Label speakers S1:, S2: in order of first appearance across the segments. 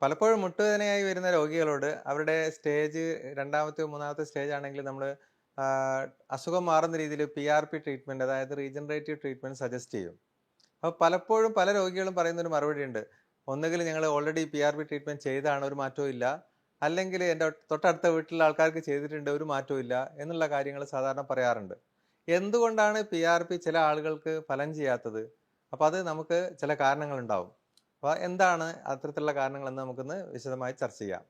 S1: പലപ്പോഴും മുട്ടുവേദനയായി വരുന്ന രോഗികളോട് അവരുടെ സ്റ്റേജ് രണ്ടാമത്തെയോ മൂന്നാമത്തെ സ്റ്റേജ് ആണെങ്കിൽ നമ്മൾ അസുഖം മാറുന്ന രീതിയിൽ PRP ട്രീറ്റ്മെൻറ്റ് അതായത് റീജനറേറ്റീവ് ട്രീറ്റ്മെൻറ്റ് സജസ്റ്റ് ചെയ്യും. അപ്പോൾ പലപ്പോഴും പല രോഗികളും പറയുന്നൊരു മറുപടി ഉണ്ട്. ഒന്നുകിൽ ഞങ്ങൾ ഓൾറെഡി PRP ട്രീറ്റ്മെൻറ്റ് ചെയ്താണ്, ഒരു മാറ്റവും ഇല്ല, അല്ലെങ്കിൽ എൻ്റെ തൊട്ടടുത്ത വീട്ടിലുള്ള ആൾക്കാർക്ക് ചെയ്തിട്ടുണ്ട്, ഒരു മാറ്റവും ഇല്ല എന്നുള്ള കാര്യങ്ങൾ സാധാരണ പറയാറുണ്ട്. എന്തുകൊണ്ടാണ് PRP ചില ആളുകൾക്ക് ഫലം ചെയ്യാത്തത്? അപ്പോൾ അത് നമുക്ക് ചില കാരണങ്ങളുണ്ടാവും. അപ്പോൾ എന്താണ് അത്തരത്തിലുള്ള കാരണങ്ങളെന്ന് നമുക്കൊന്ന് വിശദമായി ചർച്ച ചെയ്യാം.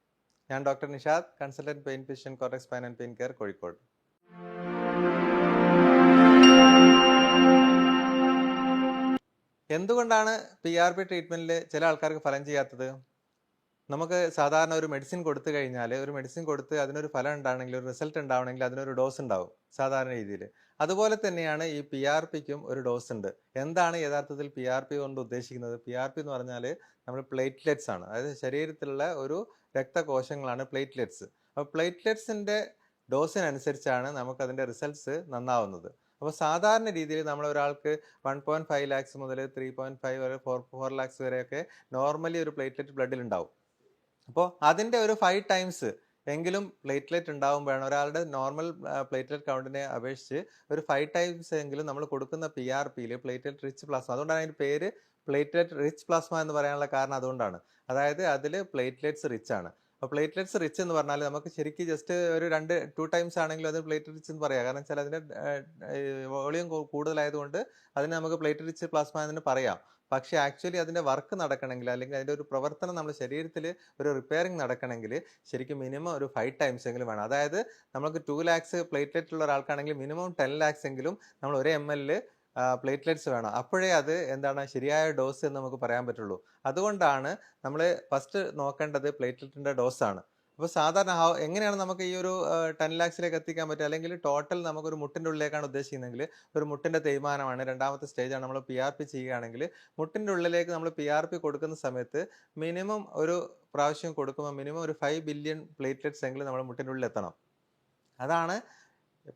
S1: ഞാൻ doctor Nishad, consultant pain physician, cortex spine and pain care, Kozhikode. എന്തുകൊണ്ടാണ് PRP ട്രീറ്റ്മെന്റിൽ ചില ആൾക്കാർക്ക് ഫലം ചെയ്യാത്തത്? നമുക്ക് സാധാരണ ഒരു മെഡിസിൻ കൊടുത്തു കഴിഞ്ഞാൽ, ഒരു മെഡിസിൻ കൊടുത്ത് അതിനൊരു ഫലം ഉണ്ടാവണമെങ്കിൽ, ഒരു റിസൾട്ട് ഉണ്ടാവണമെങ്കിൽ അതിനൊരു ഡോസ് ഉണ്ടാവും സാധാരണ രീതിയിൽ. അതുപോലെ തന്നെയാണ് ഈ PRPക്കും ഒരു ഡോസ് ഉണ്ട്. എന്താണ് യഥാർത്ഥത്തിൽ PRP കൊണ്ട് ഉദ്ദേശിക്കുന്നത്? PRP എന്ന് പറഞ്ഞാൽ നമ്മൾ പ്ലേറ്റ്ലെറ്റ്സ് ആണ്, അതായത് ശരീരത്തിലുള്ള ഒരു രക്തകോശങ്ങളാണ് പ്ലേറ്റ്ലെറ്റ്സ്. അപ്പോൾ പ്ലേറ്റ്ലെറ്റ്സിൻ്റെ ഡോസിനനുസരിച്ചാണ് നമുക്കതിൻ്റെ റിസൾട്ട്സ് നന്നാവുന്നത്. അപ്പോൾ സാധാരണ രീതിയിൽ നമ്മൾ ഒരാൾക്ക് 1.5 ലാക്സ് മുതൽ 3.5 വരെ 4 ലാക്സ് വരെയൊക്കെ നോർമലി ഒരു പ്ലേറ്റ്ലെറ്റ് ബ്ലഡിൽ ഉണ്ടാവും. അപ്പോൾ അതിൻ്റെ ഒരു 5 ടൈംസ് എങ്കിലും പ്ലേറ്റ്ലെറ്റ് ഉണ്ടാകുമ്പോഴാണ് ഒരാളുടെ നോർമൽ പ്ലേറ്റ്ലെറ്റ് കൗണ്ടിനെ അപേക്ഷിച്ച് ഒരു 5 ടൈംസ് എങ്കിലും നമ്മൾ കൊടുക്കുന്ന PRPയിൽ പ്ലേറ്റ്ലെറ്റ് റിച്ച് പ്ലാസ്മ, അതുകൊണ്ടാണ് അതിൻ്റെ പേര് പ്ലേറ്റ്ലെറ്റ് റിച്ച് പ്ലാസ്മ എന്ന് പറയാനുള്ള കാരണം അതുകൊണ്ടാണ്. അതായത് അതിൽ പ്ലേറ്റ്ലെറ്റ്സ് റിച്ച് ആണ്. അപ്പോൾ പ്ലേറ്റ്ലെറ്റ്സ് റിച്ച് എന്ന് പറഞ്ഞാൽ നമുക്ക് ശരിക്കും ജസ്റ്റ് ഒരു 2 ടൈംസ് ആണെങ്കിലും അത് പ്ലേറ്റ്ലെറ്റ് റിച്ച് എന്ന് പറയാം. കാരണം വെച്ചാൽ അതിൻ്റെ വോളിയം കൂടുതലായതുകൊണ്ട് അതിന് നമുക്ക് പ്ലേറ്റ്ലെറ്റ് റിച്ച് പ്ലാസ്മ എന്ന് പറയാം. പക്ഷേ ആക്ച്വലി അതിൻ്റെ വർക്ക് നടക്കണമെങ്കിൽ, അല്ലെങ്കിൽ അതിൻ്റെ ഒരു പ്രവർത്തനം നമ്മുടെ ശരീരത്തിൽ ഒരു റിപ്പയറിങ് നടക്കണമെങ്കിൽ ശരിക്കും മിനിമം ഒരു 5 ടൈംസ് എങ്കിലും വേണം. അതായത് നമുക്ക് 2 ലാക്സ് പ്ലേറ്റ്ലെറ്റ് ഉള്ള ഒരാൾക്കാണെങ്കിൽ മിനിമം 10 ലാക്സ് എങ്കിലും നമ്മൾ 1 ml പ്ലേറ്റ്ലെറ്റ്സ് വേണം. അപ്പോഴേ അത് എന്താണ് ശരിയായ ഡോസ് എന്ന് നമുക്ക് പറയാൻ പറ്റുള്ളൂ. അതുകൊണ്ടാണ് നമ്മൾ ഫസ്റ്റ് നോക്കേണ്ടത് പ്ലേറ്റ്ലെറ്റിൻ്റെ ഡോസാണ്. അപ്പോൾ സാധാരണ എങ്ങനെയാണ് നമുക്ക് ഈ ഒരു 10 ലാക്സിലേക്ക് എത്തിക്കാൻ പറ്റുക? അല്ലെങ്കിൽ ടോട്ടൽ നമുക്കൊരു മുട്ടിൻ്റെ ഉള്ളിലേക്കാണ് ഉദ്ദേശിക്കുന്നതെങ്കിൽ, ഒരു മുട്ടിൻ്റെ തേയ്മാനമാണ് രണ്ടാമത്തെ സ്റ്റേജാണ്, നമ്മൾ PRP ചെയ്യുകയാണെങ്കിൽ മുട്ടിൻ്റെ ഉള്ളിലേക്ക് നമ്മൾ PRP കൊടുക്കുന്ന സമയത്ത് മിനിമം ഒരു പ്രാവശ്യം കൊടുക്കുമ്പോൾ മിനിമം ഒരു 5 ബില്യൺ പ്ലേറ്റ്ലെറ്റ്സ് എങ്കിലും നമ്മൾ മുട്ടിൻ്റെ ഉള്ളിൽ എത്തണം. അതാണ്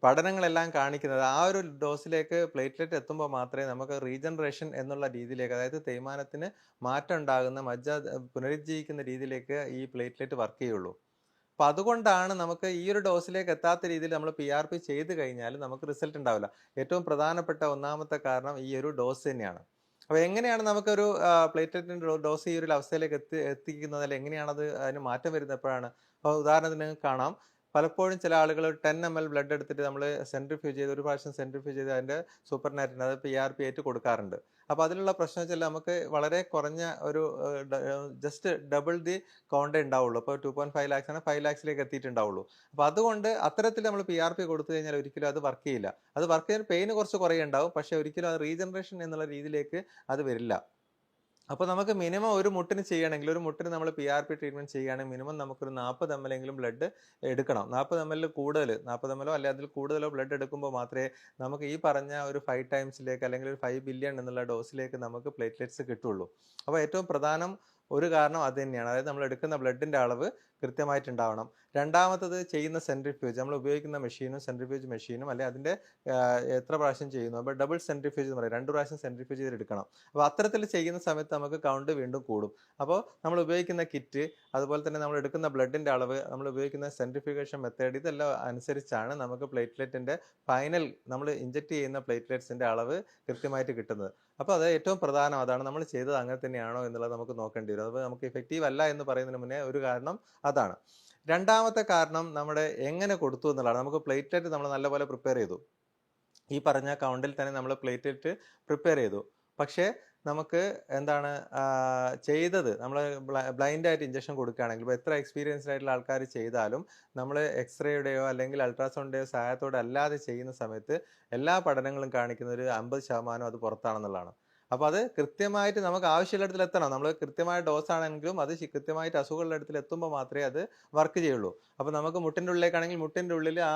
S1: പഠനങ്ങളെല്ലാം കാണിക്കുന്നത്. ആ ഒരു ഡോസിലേക്ക് പ്ലേറ്റ്ലെറ്റ് എത്തുമ്പോൾ മാത്രമേ നമുക്ക് റീജനറേഷൻ എന്നുള്ള രീതിയിലേക്ക്, അതായത് തേയ്മാനത്തിന് മാറ്റം ഉണ്ടാകുന്ന മജ്ജ പുനരുജ്ജീവിക്കുന്ന രീതിയിലേക്ക് ഈ പ്ലേറ്റ്ലെറ്റ് വർക്ക് ചെയ്യുള്ളൂ. അപ്പം അതുകൊണ്ടാണ് നമുക്ക് ഈ ഒരു ഡോസിലേക്ക് എത്താത്ത രീതിയിൽ നമ്മൾ PRP ചെയ്ത് കഴിഞ്ഞാൽ നമുക്ക് റിസൾട്ട് ഉണ്ടാവില്ല. ഏറ്റവും പ്രധാനപ്പെട്ട ഒന്നാമത്തെ കാരണം ഈ ഒരു ഡോസ് തന്നെയാണ്. അപ്പോൾ എങ്ങനെയാണ് നമുക്കൊരു പ്ലേറ്റ്ലെറ്റിൻ്റെ ഡോസ് ഈ ഒരു അവസ്ഥയിലേക്ക് എത്തിക്കുന്നത്, അല്ലെങ്കിൽ എങ്ങനെയാണത് അതിന് മാറ്റം വരുന്നത് എപ്പോഴാണ്? അപ്പോൾ ഉദാഹരണത്തിന് നിങ്ങൾക്ക് കാണാം, പലപ്പോഴും ചില ആളുകൾ 10 ml ബ്ലഡ് എടുത്തിട്ട് നമ്മൾ സെൻട്രിഫ്യൂജ് ചെയ്ത്, ഒരു പ്രാവശ്യം സെൻട്രിഫ്യൂജ് ചെയ്ത് അതിൻ്റെ സൂപ്പർനാറ്റിന്, അത് PRP ആയിട്ട് കൊടുക്കാറുണ്ട്. അപ്പോൾ അതിലുള്ള പ്രശ്നം വെച്ചാൽ നമുക്ക് വളരെ കുറഞ്ഞ ഒരു ജസ്റ്റ് ഡബിൾ ദി കൗണ്ടേ ഉണ്ടാവുള്ളൂ. അപ്പോൾ 2.5 ലാക്സ് ആണ് 5 ലാക്സിലേക്ക് എത്തിയിട്ടുണ്ടാവുള്ളൂ. അപ്പോൾ അതുകൊണ്ട് അത്തരത്തിൽ നമ്മൾ PRP കൊടുത്തു കഴിഞ്ഞാൽ ഒരിക്കലും അത് വർക്ക് ചെയ്യില്ല. അത് വർക്ക് ചെയ്യാൻ പെയിന് കുറച്ച് കുറേ ഉണ്ടാവും, പക്ഷേ ഒരിക്കലും അത് റീജനറേഷൻ എന്നുള്ള രീതിയിലേക്ക് അത് വരില്ല. അപ്പോൾ നമുക്ക് മിനിമം ഒരു മുട്ടിന് ചെയ്യണമെങ്കിൽ, ഒരു മുട്ടിന് നമ്മൾ PRP ട്രീറ്റ്മെൻറ്റ് ചെയ്യുകയാണെങ്കിൽ മിനിമം നമുക്കൊരു 40 ml എങ്കിലും ബ്ലഡ് എടുക്കണം. 40 ml കൂടുതൽ, 40 ml അല്ലെങ്കിൽ അതിൽ കൂടുതലോ ബ്ലഡ് എടുക്കുമ്പോൾ മാത്രമേ നമുക്ക് ഈ പറഞ്ഞ ഒരു 5 ടൈംസിലേക്ക്, അല്ലെങ്കിൽ ഒരു 5 ബില്യൺ എന്നുള്ള ഡോസിലേക്ക് നമുക്ക് പ്ലേറ്റ്ലെറ്റ്സ് കിട്ടുള്ളൂ. അപ്പോൾ ഏറ്റവും പ്രധാനം ഒരു കാരണം അത് തന്നെയാണ്. അതായത് നമ്മൾ എടുക്കുന്ന ബ്ലഡിൻ്റെ അളവ് കൃത്യമായിട്ടുണ്ടാവണം. രണ്ടാമത്തത് ചെയ്യുന്ന സെൻട്രിഫ്യൂജ്, നമ്മൾ ഉപയോഗിക്കുന്ന മെഷീനും സെൻട്രിഫ്യൂജ് മെഷീനും, അല്ലെങ്കിൽ അതിൻ്റെ എത്ര പ്രാവശ്യം ചെയ്യുന്നു, അപ്പോൾ ഡബിൾ സെൻട്രിഫ്യൂജ് എന്ന് പറയും, 2 പ്രാവശ്യം സെൻട്രിഫ്യൂജ് ചെയ്തെടുക്കണം. അപ്പോൾ അത്തരത്തിൽ ചെയ്യുന്ന സമയത്ത് നമുക്ക് കൗണ്ട് വീണ്ടും കൂടും. അപ്പോൾ നമ്മൾ ഉപയോഗിക്കുന്ന കിറ്റ്, അതുപോലെ തന്നെ നമ്മൾ എടുക്കുന്ന ബ്ലഡിൻ്റെ അളവ്, നമ്മൾ ഉപയോഗിക്കുന്ന സെൻട്രിഫ്യൂഗേഷൻ മെത്തേഡ്, ഇതെല്ലാം അനുസരിച്ചാണ് നമുക്ക് പ്ലേറ്റ്ലെറ്റിൻ്റെ ഫൈനൽ നമ്മൾ ഇഞ്ചെക്ട് ചെയ്യുന്ന പ്ലേറ്റ്ലെറ്റ്സിൻ്റെ അളവ് കൃത്യമായിട്ട് കിട്ടുന്നത്. അപ്പോൾ അത് ഏറ്റവും പ്രധാനം അതാണ്. നമ്മൾ ചെയ്തത് അങ്ങനെ തന്നെയാണോ എന്നുള്ളത് നമുക്ക് നോക്കേണ്ടി വരും. അപ്പോൾ നമുക്ക് ഇഫക്റ്റീവ് അല്ല എന്ന് പറയുന്നതിന് മുന്നേ ഒരു കാരണം അതാണ്. രണ്ടാമത്തെ കാരണം നമ്മുടെ എങ്ങനെ കൊടുത്തു എന്നുള്ളതാണ്. നമുക്ക് പ്ലേറ്റ്ലെറ്റ് നമ്മൾ നല്ലപോലെ പ്രിപ്പയർ ചെയ്തു, ഈ പറഞ്ഞ കൗണ്ടിൽ തന്നെ നമ്മൾ പ്ലേറ്റ്ലെറ്റ് പ്രിപ്പയർ ചെയ്തു. പക്ഷേ നമുക്ക് എന്താണ് ചെയ്തത്, നമ്മൾ ബ്ലൈൻഡായിട്ട് ഇഞ്ചക്ഷൻ കൊടുക്കുകയാണെങ്കിൽ, ഇപ്പോൾ എത്ര എക്സ്പീരിയൻസ്ഡ് ആയിട്ടുള്ള ആൾക്കാർ ചെയ്താലും നമ്മൾ എക്സ്റേയുടെയോ അല്ലെങ്കിൽ അൾട്രാസൗണ്ടിൻ്റെയോ സഹായത്തോടെ അല്ലാതെ ചെയ്യുന്ന സമയത്ത് എല്ലാ പഠനങ്ങളും കാണിക്കുന്ന ഒരു 50% അത് പുറത്താണെന്നുള്ളതാണ്. അപ്പോൾ അത് കൃത്യമായിട്ട് നമുക്ക് ആവശ്യമുള്ള ഇടത്തിൽ എത്തണം. നമ്മൾ കൃത്യമായ ഡോസ് ആണെങ്കിലും അത് കൃത്യമായിട്ട് അസുഖമുള്ള ഇടത്തിൽ എത്തുമ്പോൾ മാത്രമേ അത് വർക്ക് ചെയ്യുള്ളൂ. അപ്പോൾ നമുക്ക് മുട്ടിൻ്റെ ഉള്ളിലേക്കാണെങ്കിൽ മുട്ടിൻ്റെ ഉള്ളിൽ ആ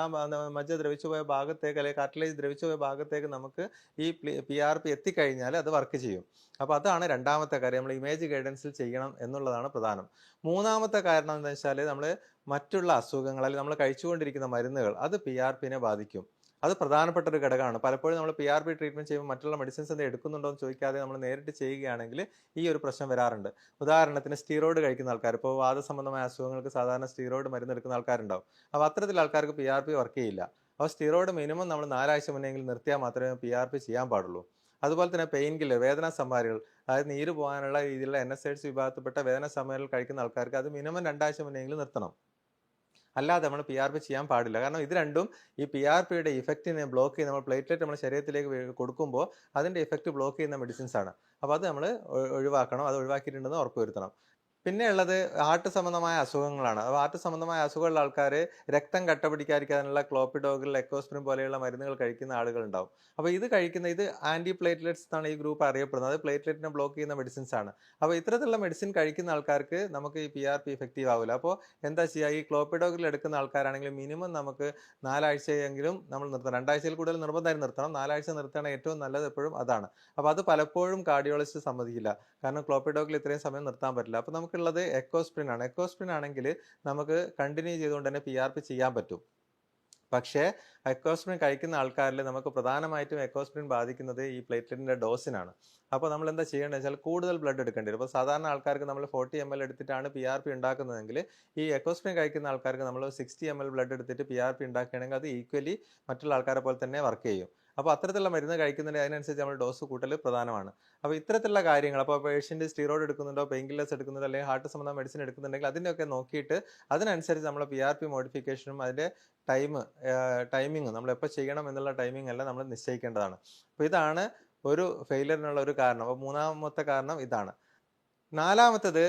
S1: മജ്ജ ദ്രവിച്ചു പോയ ഭാഗത്തേക്ക്, അല്ലെങ്കിൽ കാർട്ടിലേജ് ദ്രവിച്ചു പോയ ഭാഗത്തേക്ക് നമുക്ക് ഈ PRP എത്തിക്കഴിഞ്ഞാൽ അത് വർക്ക് ചെയ്യും. അപ്പോൾ അതാണ് രണ്ടാമത്തെ കാര്യം, നമ്മൾ ഇമേജ് ഗൈഡൻസിൽ ചെയ്യണം എന്നുള്ളതാണ് പ്രധാനം. മൂന്നാമത്തെ കാരണം എന്താ വെച്ചാൽ, നമ്മൾ മറ്റുള്ള അസുഖങ്ങൾ, അല്ലെങ്കിൽ നമ്മൾ കഴിച്ചുകൊണ്ടിരിക്കുന്ന മരുന്നുകൾ, അത് PRPനെ ബാധിക്കും. അത് പ്രധാനപ്പെട്ട ഒരു ഘടകമാണ്. പലപ്പോഴും നമ്മൾ PRP ട്രീറ്റ്മെന്റ് ചെയ്യുമ്പോൾ മറ്റുള്ള മെഡിസിൻസ് എന്തെങ്കിലും എടുക്കുന്നുണ്ടോ എന്ന് ചോദിക്കാതെ നമ്മൾ നേരിട്ട് ചെയ്യുകയാണെങ്കിൽ ഈ ഒരു പ്രശ്നം വരാറുണ്ട്. ഉദാഹരണത്തിന് സ്റ്റീറോയിഡ് കഴിക്കുന്ന ആൾക്കാർ, ഇപ്പോൾ വാതസംബന്ധമായ അസുഖങ്ങൾക്ക് സാധാരണ സ്റ്റീറോയിഡ് മരുന്ന് എടുക്കുന്ന ആൾക്കാരുണ്ടാവും. അപ്പോൾ അത്തരത്തിലുള്ള ആൾക്കാർക്ക് PRP വർക്ക് ചെയ്യില്ല. അപ്പോൾ സ്റ്റീറോയിഡ് മിനിമം നമ്മൾ 4 ആഴ്ച മുന്നെങ്കിൽ നിർത്തിയാൽ മാത്രമേ PRP ചെയ്യാൻ പാടുള്ളൂ. അതുപോലെ തന്നെ പെയിൻ കില്ലർ, വേദന സംഹാരികൾ, അതായത് നീര് പോകാനുള്ള രീതിയിലുള്ള NSAIDs വിഭാഗത്തിൽപ്പെട്ട വേദന സംഹാരികൾ കഴിക്കുന്ന ആൾക്കാർക്ക് അത് മിനിമം 2 ആഴ്ച മുന്നെങ്കിലും നിർത്തണം. അല്ലാതെ നമ്മൾ PRP ചെയ്യാൻ പാടില്ല. കാരണം ഇത് രണ്ടും ഈ PRPയുടെ ഇഫക്റ്റിനെ ബ്ലോക്ക് ചെയ്യുന്ന, നമ്മൾ പ്ലേറ്റ്ലെറ്റ് നമ്മുടെ ശരീരത്തിലേക്ക് കൊടുക്കുമ്പോൾ അതിന്റെ ഇഫക്റ്റ് ബ്ലോക്ക് ചെയ്യുന്ന മെഡിസിൻസ് ആണ്. അപ്പോൾ അത് നമ്മൾ ഒഴിവാക്കണം. അത് ഒഴിവാക്കിയിട്ടുണ്ടെന്ന് ഉറപ്പുവരുത്തണം. പിന്നെ ഉള്ളത് ഹാർട്ട് സംബന്ധമായ അസുഖങ്ങളാണ്. അപ്പോൾ ഹാർട്ട് സംബന്ധമായ അസുഖമുള്ള ആൾക്കാർ രക്തം കട്ട പിടിക്കാതിരിക്കാനുള്ള ക്ലോപ്പിഡോഗിൽ, എക്കോസ്പ്രിൻ പോലെയുള്ള മരുന്നുകൾ കഴിക്കുന്ന ആളുകളുണ്ടാവും. അപ്പോൾ ഇത് ഇത് ആന്റി പ്ലേറ്റ്ലെറ്റ്സ് എന്നാണ് ഈ ഗ്രൂപ്പ് അറിയപ്പെടുന്നത്. അത് പ്ലേറ്റ്ലെറ്റിനെ ബ്ലോക്ക് ചെയ്യുന്ന മെഡിസിൻസ് ആണ്. അപ്പോൾ ഇത്തരത്തിലുള്ള മെഡിസിൻ കഴിക്കുന്ന ആൾക്കാർക്ക് നമുക്ക് ഈ PRP ഇഫക്റ്റീവ് ആവില്ല. അപ്പോൾ എന്താ ചെയ്യുക, ഈ ക്ലോപ്പിഡോഗിൽ എടുക്കുന്ന ആൾക്കാരാണെങ്കിൽ മിനിമം നമുക്ക് 4 ആഴ്ചയെങ്കിലും നമ്മൾ നിർത്തണം. 2 ആഴ്ചയിൽ കൂടുതൽ നിർബന്ധമായും നിർത്തണം. 4 ആഴ്ച നിർത്തുകയാണ് ഏറ്റവും നല്ലത് എപ്പോഴും അതാണ്. അപ്പോൾ അത് പലപ്പോഴും കാർഡിയോളജിസ്റ്റ് സമ്മതിക്കില്ല. കാരണം ക്ലോപ്പിഡോഗിൽ ഇത്രയും സമയം നിർത്താൻ പറ്റില്ല. അപ്പോൾ നമുക്കുള്ളത് എക്കോസ്പ്രിൻ ആണ്. എക്കോസ്പ്രിൻ ആണെങ്കിൽ നമുക്ക് കണ്ടിന്യൂ ചെയ്തുകൊണ്ട് തന്നെ PRP ചെയ്യാൻ പറ്റും. പക്ഷേ എക്കോസ്പ്രിൻ കഴിക്കുന്ന ആൾക്കാരിൽ നമുക്ക് പ്രധാനമായിട്ടും എക്കോസ്പ്രിൻ ബാധിക്കുന്നത് ഈ പ്ലേറ്റ്ലെറ്റിന്റെ ഡോസിനാണ്. അപ്പോൾ നമ്മൾ എന്താ ചെയ്യേണ്ടത് വെച്ചാൽ കൂടുതൽ ബ്ലഡ് എടുക്കേണ്ടി വരും. അപ്പോൾ സാധാരണ ആൾക്കാർക്ക് നമ്മൾ 40 ml എടുത്തിട്ടാണ് PRP ഉണ്ടാക്കുന്നതെങ്കിൽ ഈ എക്കോസ്പ്രിൻ കഴിക്കുന്ന ആൾക്കാർക്ക് നമ്മൾ 60 ml ബ്ലഡ് എടുത്തിട്ട് PRP ഉണ്ടാക്കുകയാണെങ്കിൽ അത് ഈക്വലി മറ്റുള്ള ആൾക്കാരെ പോലെ തന്നെ വർക്ക് ചെയ്യും. അപ്പോൾ അത്തരത്തിലുള്ള മരുന്ന് കഴിക്കുന്നതിന് അതിനനുസരിച്ച് നമ്മൾ ഡോസ് കൂട്ടൽ പ്രധാനമാണ്. അപ്പോൾ ഇത്തരത്തിലുള്ള കാര്യങ്ങൾ, അപ്പോൾ പേഷ്യന്റ് സ്റ്റീറോയിഡ് എടുക്കുന്നുണ്ടോ, പെയിൻ കില്ലേഴ്സ് എടുക്കുന്നുണ്ടോ, അല്ലെങ്കിൽ ഹാർട്ട് സംബന്ധമായ മെഡിസിൻ എടുക്കുന്നുണ്ടെങ്കിൽ അതിൻ്റെയൊക്കെ നോക്കിയിട്ട് അതിനനുസരിച്ച് നമ്മൾ PRP മോഡിഫിക്കേഷനും അതിൻ്റെ ടൈമിങ് നമ്മൾ എപ്പോൾ ചെയ്യണം എന്നുള്ള ടൈമിംഗ് എല്ലാം നമ്മൾ നിശ്ചയിക്കേണ്ടതാണ്. അപ്പോൾ ഇതാണ് ഒരു ഫെയിലിയറിനുള്ള ഒരു കാരണം. അപ്പോൾ മൂന്നാമത്തെ കാരണം ഇതാണ്. നാലാമത്തത്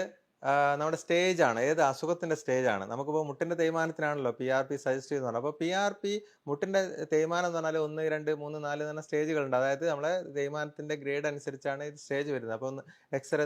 S1: നമ്മുടെ സ്റ്റേജ് ആണ്. ഏത് അസുഖത്തിന്റെ സ്റ്റേജ് ആണ്. നമുക്കിപ്പോൾ മുട്ടിന്റെ തേയ്മാനത്തിനാണല്ലോ PRP സജസ്റ്റ് ചെയ്യുന്നത് പറഞ്ഞത്. അപ്പോൾ PRP മുട്ടിന്റെ തേയ്മാനം എന്ന് പറഞ്ഞാൽ 1, 2, 3, 4 എന്ന സ്റ്റേജുകളുണ്ട്. അതായത് നമ്മളെ തേയ്മാനത്തിന്റെ ഗ്രേഡ് അനുസരിച്ചാണ് ഈ സ്റ്റേജ് വരുന്നത്. അപ്പോൾ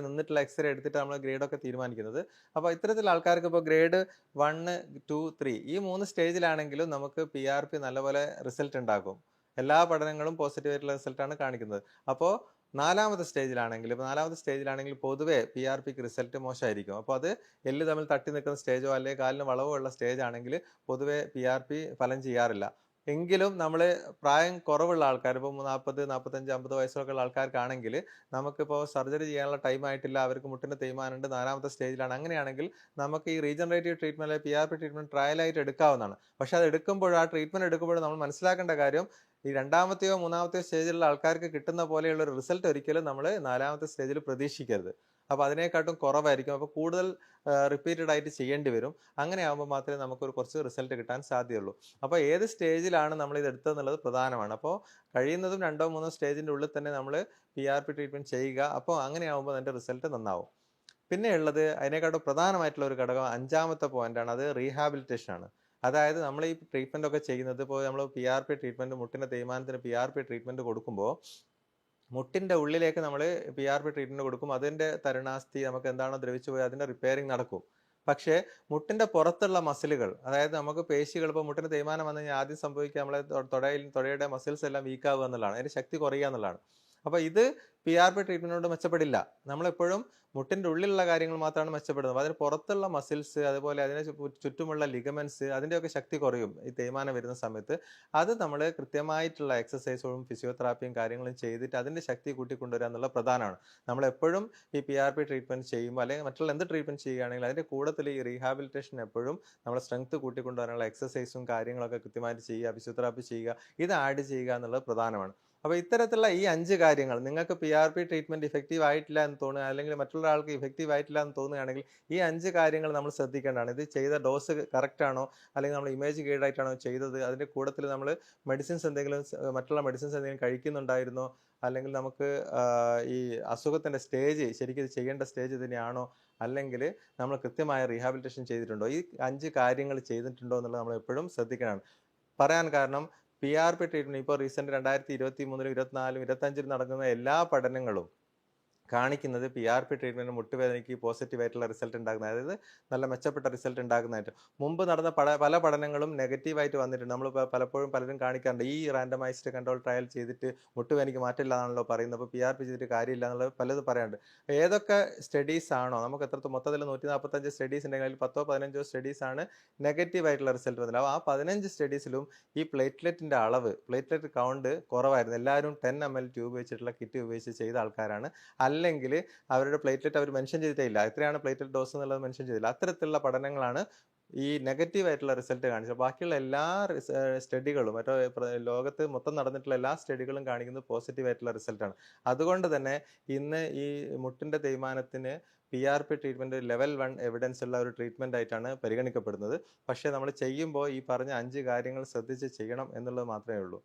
S1: നിന്നിട്ടുള്ള എക്സ്റേ എടുത്തിട്ട് നമ്മൾ ഗ്രേഡൊക്കെ തീരുമാനിക്കുന്നത്. അപ്പോൾ ഇത്തരത്തിലുള്ള ആൾക്കാർക്ക് ഇപ്പോൾ ഗ്രേഡ് 1, 2, 3 ഈ 3 സ്റ്റേജിലാണെങ്കിലും നമുക്ക് PRP നല്ലപോലെ റിസൾട്ട് ഉണ്ടാക്കും. എല്ലാ പഠനങ്ങളും പോസിറ്റീവ് ആയിട്ടുള്ള റിസൾട്ടാണ് കാണിക്കുന്നത്. അപ്പോൾ നാലാമത്തെ സ്റ്റേജിലാണെങ്കിൽ പൊതുവെ PRPക്ക് റിസൾട്ട് മോശമായിരിക്കും. അപ്പോൾ അത് എല്ല് തമ്മിൽ തട്ടി നിൽക്കുന്ന സ്റ്റേജോ അല്ലെങ്കിൽ കാലിന് വളവുള്ള സ്റ്റേജ് ആണെങ്കിൽ പൊതുവെ PRP ഫലം ചെയ്യാറില്ല. എങ്കിലും നമ്മൾ പ്രായം കുറവുള്ള ആൾക്കാർ, ഇപ്പോൾ 40, 45, 50 വയസ്സൊക്കെ ഉള്ള ആൾക്കാർക്കാണെങ്കിൽ നമുക്കിപ്പോൾ സർജറി ചെയ്യാനുള്ള ടൈം ആയിട്ടില്ല, അവർക്ക് മുട്ടിൻ്റെ തേയ്മാനമുണ്ട്, 4ാമത്തെ സ്റ്റേജിലാണ്. അങ്ങനെയാണെങ്കിൽ നമുക്ക് ഈ റീജനറേറ്റീവ് ട്രീറ്റ്മെന്റ് അല്ലെങ്കിൽ PRP ട്രീറ്റ്മെന്റ് ട്രയലായിട്ട് എടുക്കാവുന്നതാണ്. പക്ഷെ അത് എടുക്കുമ്പോൾ, ആ ട്രീറ്റ്മെന്റ് എടുക്കുമ്പോൾ നമ്മൾ മനസ്സിലാക്കേണ്ട കാര്യം, ഈ 2ാമത്തെയോ 3ാമത്തെയോ സ്റ്റേജിലുള്ള ആൾക്കാർക്ക് കിട്ടുന്ന പോലെയുള്ള ഒരു റിസൾട്ട് ഒരിക്കലും നമ്മൾ 4ാമത്തെ സ്റ്റേജിൽ പ്രതീക്ഷിക്കരുത്. അപ്പോൾ അതിനെക്കാട്ടും കുറവായിരിക്കും. അപ്പോൾ കൂടുതൽ റിപ്പീറ്റഡ് ആയിട്ട് ചെയ്യേണ്ടി വരും. അങ്ങനെ ആകുമ്പോൾ മാത്രമേ നമുക്കൊരു കുറച്ച് റിസൾട്ട് കിട്ടാൻ സാധ്യതയുള്ളൂ. അപ്പോൾ ഏത് സ്റ്റേജിലാണ് നമ്മൾ ഇത് എടുത്തതെന്നുള്ളത് പ്രധാനമാണ്. അപ്പോൾ കഴിയുന്നതും 2ഓ 3ഓ സ്റ്റേജിൻ്റെ ഉള്ളിൽ തന്നെ നമ്മൾ PRP ട്രീറ്റ്മെന്റ് ചെയ്യുക. അപ്പോൾ അങ്ങനെ ആകുമ്പോൾ അതിൻ്റെ റിസൾട്ട് നന്നാവും. പിന്നെ ഉള്ളത് അതിനെക്കാട്ടും പ്രധാനമായിട്ടുള്ള ഒരു ഘടകം 5ാമത്തെ പോയിന്റാണ്. അത് റീഹാബിലിറ്റേഷൻ ആണ്. അതായത് നമ്മൾ ഈ ട്രീറ്റ്മെന്റ് ഒക്കെ ചെയ്യുന്നത്, ഇപ്പോൾ നമ്മൾ PRP ട്രീറ്റ്മെന്റ്, മുട്ടിന്റെ തേയ്മാനത്തിന് PRP ട്രീറ്റ്മെന്റ് കൊടുക്കുമ്പോൾ മുട്ടിന്റെ ഉള്ളിലേക്ക് നമ്മൾ PRP ട്രീറ്റ്മെന്റ് കൊടുക്കും. അതിന്റെ തരുണാസ്ഥി, നമുക്ക് എന്താണോ ദ്രവിച്ചു പോയത് അതിന്റെ റിപ്പയറിങ് നടക്കും. പക്ഷേ മുട്ടിന്റെ പുറത്തുള്ള മസിലുകൾ, അതായത് നമുക്ക് പേശികൾ, ഇപ്പോൾ മുട്ടിന് തേയ്മാനം വന്നു കഴിഞ്ഞാൽ ആദ്യം സംഭവിക്കുക നമ്മളെ തൊടയുടെ മസിൽസ് എല്ലാം വീക്ക് ആവുക എന്നുള്ളതാണ്, അതിന്റെ ശക്തി കുറയുക എന്നുള്ളതാണ്. അപ്പോൾ ഇത് PRP ട്രീറ്റ്മെന്റിനോട് മെച്ചപ്പെടില്ല. നമ്മളെപ്പോഴും മുട്ടിന്റെ ഉള്ളിലുള്ള കാര്യങ്ങൾ മാത്രമാണ് മെച്ചപ്പെടുന്നത്. അതിന് പുറത്തുള്ള മസിൽസ്, അതുപോലെ അതിന് ചുറ്റുമുള്ള ലിഗമെന്റ്സ്, അതിൻ്റെയൊക്കെ ശക്തി കുറയും ഈ തേയ്മാനം വരുന്ന സമയത്ത്. അത് നമ്മൾ കൃത്യമായിട്ടുള്ള എക്സസൈസും ഫിസിയോതെറാപ്പിയും കാര്യങ്ങളും ചെയ്തിട്ട് അതിന്റെ ശക്തി കൂട്ടിക്കൊണ്ടുവരിക എന്നുള്ള പ്രധാനമാണ്. നമ്മളെപ്പോഴും ഈ PRP ട്രീറ്റ്മെന്റ് ചെയ്യുമ്പോൾ അല്ലെങ്കിൽ മറ്റുള്ള എന്ത് ട്രീറ്റ്മെന്റ് ചെയ്യുകയാണെങ്കിൽ അതിന്റെ കൂട്ടത്തിൽ ഈ റീഹാബിലിറ്റേഷൻ എപ്പോഴും നമ്മൾ സ്ട്രെങ്ത് കൂട്ടിക്കൊണ്ടുവരാനുള്ള എക്സസൈസും കാര്യങ്ങളൊക്കെ കൃത്യമായിട്ട് ചെയ്യുക, ഫിസിയോതെറാപ്പി ചെയ്യുക, ഇത് ആഡ് ചെയ്യുക എന്നുള്ളത് പ്രധാനമാണ്. അപ്പോൾ ഇത്തരത്തിലുള്ള ഈ 5 കാര്യങ്ങൾ നിങ്ങൾക്ക് PRP ട്രീറ്റ്മെന്റ് ഇഫക്റ്റീവ് ആയിട്ടില്ല എന്ന് തോന്നുക, അല്ലെങ്കിൽ മറ്റുള്ള ആൾക്ക് ഇഫക്റ്റീവ് ആയിട്ടില്ല എന്ന് തോന്നുകയാണെങ്കിൽ ഈ 5 കാര്യങ്ങൾ നമ്മൾ ശ്രദ്ധിക്കേണ്ടതാണ്. ഇത് ചെയ്ത ഡോസ് കറക്റ്റ് ആണോ, അല്ലെങ്കിൽ നമ്മൾ ഇമേജ് ഗൈഡ് ആയിട്ടാണോ ചെയ്തത്, അതിന്റെ കൂട്ടത്തിൽ നമ്മൾ മറ്റുള്ള മെഡിസിൻസ് എന്തെങ്കിലും കഴിക്കുന്നുണ്ടായിരുന്നോ, അല്ലെങ്കിൽ നമുക്ക് ഈ അസുഖത്തിന്റെ സ്റ്റേജ് ശരിക്കും ചെയ്യേണ്ട സ്റ്റേജ് തന്നെയാണോ, അല്ലെങ്കിൽ നമ്മൾ കൃത്യമായ റീഹാബിലിറ്റേഷൻ ചെയ്തിട്ടുണ്ടോ, ഈ 5 കാര്യങ്ങൾ ചെയ്തിട്ടുണ്ടോ എന്നുള്ളത് നമ്മൾ എപ്പോഴും ശ്രദ്ധിക്കണം. പറയാൻ കാരണം PRP ട്രീറ്റ്മെന്റ് ഇപ്പോൾ റീസെന്റ് 2023, 2024, 2025 നടക്കുന്ന എല്ലാ പഠനങ്ങളും കാണിക്കുന്നത് PRP ട്രീറ്റ്മെൻറ്റ് മുട്ടുവേദനയ്ക്ക് പോസിറ്റീവായിട്ടുള്ള റിസൾട്ട് ഉണ്ടാകുന്നത്. അതായത് നല്ല മെച്ചപ്പെട്ട റിസൾട്ട് ഉണ്ടാകുന്നതായിട്ട്. മുമ്പ് നടന്ന പല പഠനങ്ങളും നെഗറ്റീവായിട്ട് വന്നിട്ടുണ്ട്. നമ്മൾ പലപ്പോഴും പലരും കാണിക്കാറുണ്ട്. ഈ റാൻഡമൈസ്ഡ് കൺട്രോൾ ട്രയൽ ചെയ്തിട്ട് മുട്ടുവേദനയ്ക്ക് മാറ്റമില്ലാന്നാണല്ലോ പറയുന്നത്. അപ്പോൾ PRP ചെയ്തിട്ട് കാര്യമില്ല എന്നുള്ളത് പലതും പറയാറുണ്ട്. ഏതൊക്കെ സ്റ്റഡീസ് ആണോ നമുക്ക് മൊത്തത്തിൽ 145 സ്റ്റഡീസ് ഉണ്ടെങ്കിൽ അതിൽ 10ഓ 15ഓ സ്റ്റഡീസാണ് നെഗറ്റീവായിട്ടുള്ള റിസൾട്ട് വന്നത്. അപ്പോൾ ആ 15 സ്റ്റഡീസിലും ഈ പ്ലേറ്റ്ലെറ്റിൻ്റെ അളവ്, പ്ലേറ്റ്ലെറ്റ് കൗണ്ട് കുറവായിരുന്നു. എല്ലാവരും 10 ml ട്യൂബ് വെച്ചിട്ടുള്ള കിറ്റ് ഉപയോഗിച്ച് ചെയ്ത ആൾക്കാരാണ്. അല്ലെങ്കിൽ അവരുടെ പ്ലേറ്റ്ലെറ്റ് അവർ മെൻഷൻ ചെയ്തിട്ടേ ഇല്ല. എത്രയാണ് പ്ലേറ്റ്ലെറ്റ് ഡോസ് എന്നുള്ളത് മെൻഷൻ ചെയ്തില്ല. അത്തരത്തിലുള്ള പഠനങ്ങളാണ് ഈ നെഗറ്റീവ് ആയിട്ടുള്ള റിസൾട്ട് കാണിച്ചത്. ബാക്കിയുള്ള എല്ലാ സ്റ്റഡികളും ലോകത്ത് മൊത്തം നടന്നിട്ടുള്ള എല്ലാ സ്റ്റഡികളും കാണിക്കുന്നത് പോസിറ്റീവ് ആയിട്ടുള്ള റിസൾട്ടാണ്. അതുകൊണ്ട് തന്നെ ഇന്ന് ഈ മുട്ടിൻ്റെ തേയ്മാനത്തിന് PRP ട്രീറ്റ്മെൻറ്റ് ലെവൽ 1 എവിഡൻസ് ഉള്ള ഒരു ട്രീറ്റ്മെൻ്റ് ആയിട്ടാണ് പരിഗണിക്കപ്പെടുന്നത്. പക്ഷേ നമ്മൾ ചെയ്യുമ്പോൾ ഈ പറഞ്ഞ 5 കാര്യങ്ങൾ ശ്രദ്ധിച്ച് ചെയ്യണം എന്നുള്ളത് മാത്രമേ ഉള്ളൂ.